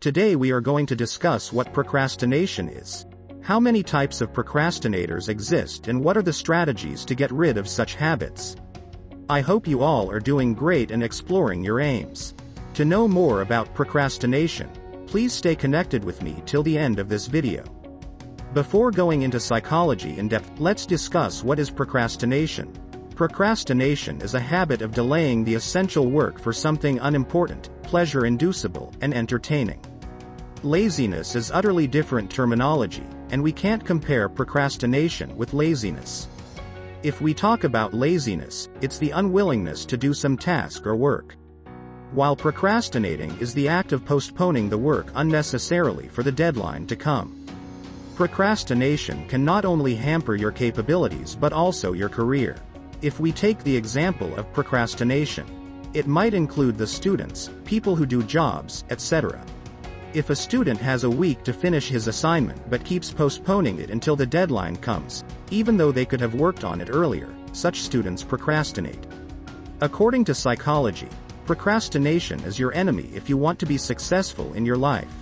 Today we are going to discuss what procrastination is. How many types of procrastinators exist and what are the strategies to get rid of such habits? I hope you all are doing great and exploring your aims. To know more about procrastination, please stay connected with me till the end of this video. Before going into psychology in depth, let's discuss what is procrastination. Procrastination is a habit of delaying the essential work for something unimportant, pleasure-inducible, and entertaining. Laziness is utterly different terminology, and we can't compare procrastination with laziness. If we talk about laziness, it's the unwillingness to do some task or work. While procrastinating is the act of postponing the work unnecessarily for the deadline to come. Procrastination can not only hamper your capabilities but also your career. If we take the example of procrastination, it might include the students, people who do jobs, etc. If a student has a week to finish his assignment but keeps postponing it until the deadline comes, even though they could have worked on it earlier, such students procrastinate. According to psychology, procrastination is your enemy if you want to be successful in your life.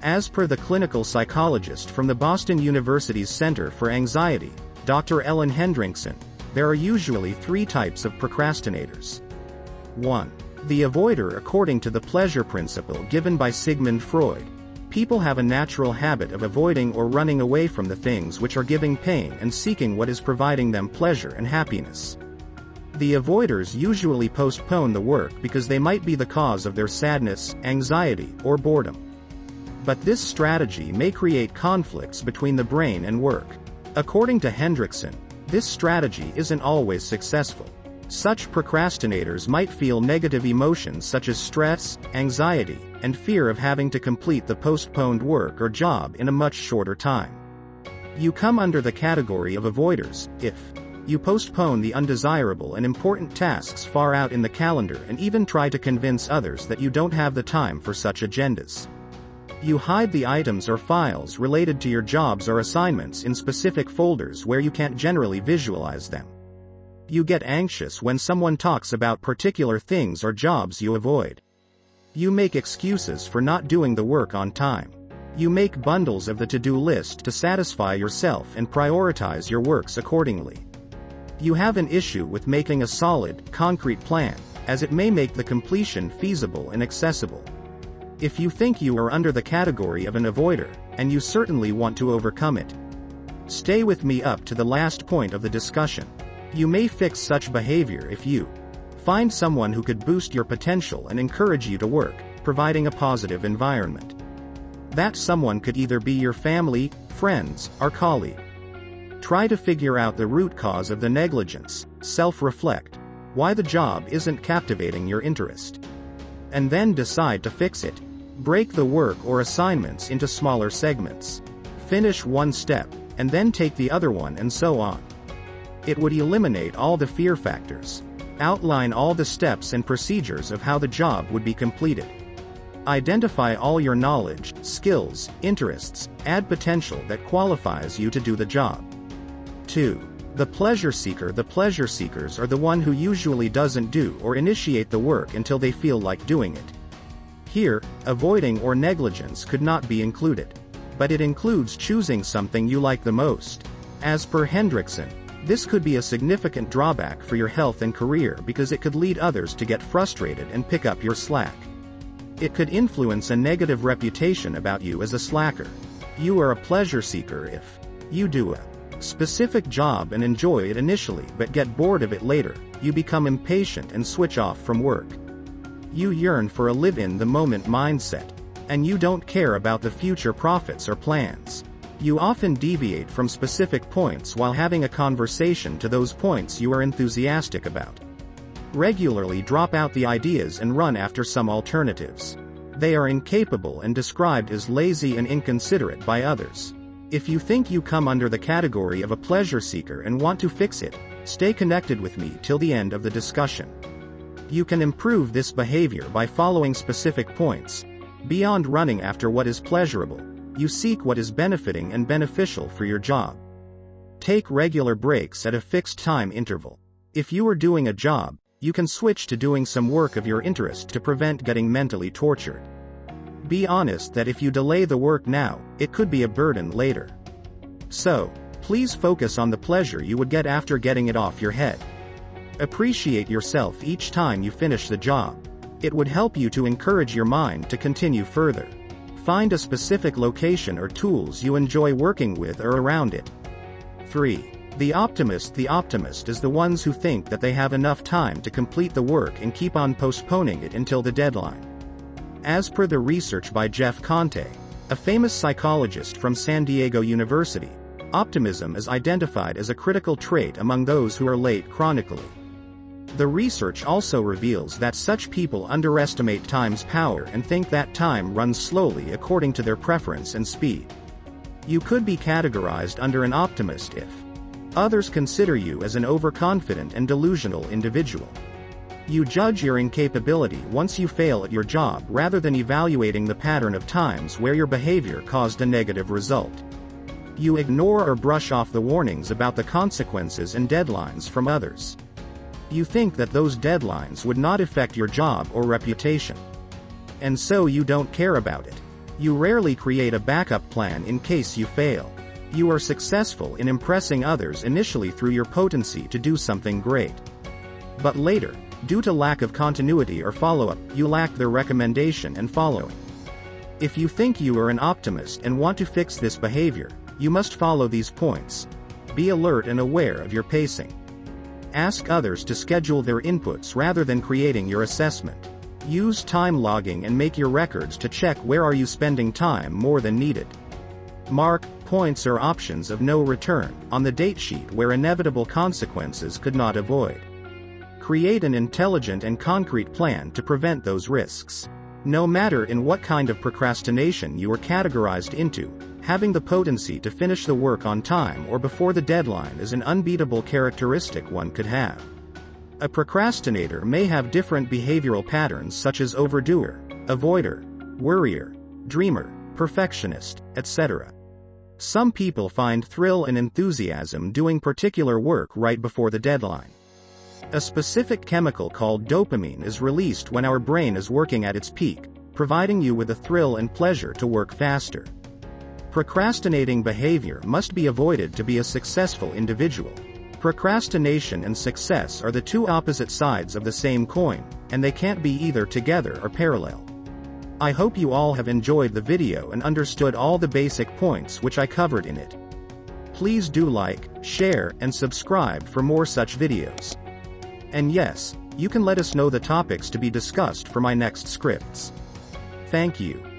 As per the clinical psychologist from the Boston University's Center for Anxiety, Dr. Ellen Hendrickson, there are usually three types of procrastinators. 1. The avoider. According to the pleasure principle given by Sigmund Freud, people have a natural habit of avoiding or running away from the things which are giving pain and seeking what is providing them pleasure and happiness. The avoiders usually postpone the work because they might be the cause of their sadness, anxiety, or boredom. But this strategy may create conflicts between the brain and work. According to Hendrickson, this strategy isn't always successful. Such procrastinators might feel negative emotions such as stress, anxiety, and fear of having to complete the postponed work or job in a much shorter time. You come under the category of avoiders if you postpone the undesirable and important tasks far out in the calendar and even try to convince others that you don't have the time for such agendas. You hide the items or files related to your jobs or assignments in specific folders where you can't generally visualize them. You get anxious when someone talks about particular things or jobs you avoid. You make excuses for not doing the work on time. You make bundles of the to-do list to satisfy yourself and prioritize your works accordingly. You have an issue with making a solid, concrete plan, as it may make the completion feasible and accessible. If you think you are under the category of an avoider, and you certainly want to overcome it, stay with me up to the last point of the discussion. You may fix such behavior if you find someone who could boost your potential and encourage you to work, providing a positive environment. That someone could either be your family, friends, or colleague. Try to figure out the root cause of the negligence, self-reflect, why the job isn't captivating your interest, and then decide to fix it. Break the work or assignments into smaller segments. Finish one step, and then take the other one and so on. It would eliminate all the fear factors. Outline all the steps and procedures of how the job would be completed. Identify all your knowledge, skills, interests, add potential that qualifies you to do the job. 2. The pleasure seeker. The pleasure seekers are the one who usually doesn't do or initiate the work until they feel like doing it. Here, avoiding or negligence could not be included. But it includes choosing something you like the most. As per Hendrickson, this could be a significant drawback for your health and career because it could lead others to get frustrated and pick up your slack. It could influence a negative reputation about you as a slacker. You are a pleasure seeker if you do a specific job and enjoy it initially but get bored of it later. You become impatient and switch off from work. You yearn for a live-in-the-moment mindset, and you don't care about the future profits or plans. You often deviate from specific points while having a conversation to those points you are enthusiastic about. Regularly drop out the ideas and run after some alternatives. They are incapable and described as lazy and inconsiderate by others. If you think you come under the category of a pleasure seeker and want to fix it, stay connected with me till the end of the discussion. You can improve this behavior by following specific points. Beyond running after what is pleasurable, you seek what is benefiting and beneficial for your job. Take regular breaks at a fixed time interval. If you are doing a job, you can switch to doing some work of your interest to prevent getting mentally tortured. Be honest that if you delay the work now, it could be a burden later. So, please focus on the pleasure you would get after getting it off your head. Appreciate yourself each time you finish the job. It would help you to encourage your mind to continue further. Find a specific location or tools you enjoy working with or around it. 3. The optimist. The optimist is the ones who think that they have enough time to complete the work and keep on postponing it until the deadline. As per the research by Jeff Conte, a famous psychologist from San Diego University, optimism is identified as a critical trait among those who are late chronically. The research also reveals that such people underestimate time's power and think that time runs slowly according to their preference and speed. You could be categorized under an optimist if others consider you as an overconfident and delusional individual. You judge your incapability once you fail at your job rather than evaluating the pattern of times where your behavior caused a negative result. You ignore or brush off the warnings about the consequences and deadlines from others. You think that those deadlines would not affect your job or reputation. And so you don't care about it. You rarely create a backup plan in case you fail. You are successful in impressing others initially through your potency to do something great. But later, due to lack of continuity or follow-up, you lack their recommendation and following. If you think you are an optimist and want to fix this behavior, you must follow these points. Be alert and aware of your pacing. Ask others to schedule their inputs rather than creating your assessment. Use time logging and make your records to check where are you spending time more than needed. Mark points or options of no return on the date sheet where inevitable consequences could not avoid. Create an intelligent and concrete plan to prevent those risks. No matter in what kind of procrastination you are categorized into, having the potency to finish the work on time or before the deadline is an unbeatable characteristic one could have. A procrastinator may have different behavioral patterns such as overdoer, avoider, worrier, dreamer, perfectionist, etc. Some people find thrill and enthusiasm doing particular work right before the deadline. A specific chemical called dopamine is released when our brain is working at its peak, providing you with a thrill and pleasure to work faster. Procrastinating behavior must be avoided to be a successful individual. Procrastination and success are the two opposite sides of the same coin, and they can't be either together or parallel. I hope you all have enjoyed the video and understood all the basic points which I covered in it. Please do like, share, and subscribe for more such videos. And yes, you can let us know the topics to be discussed for my next scripts. Thank you.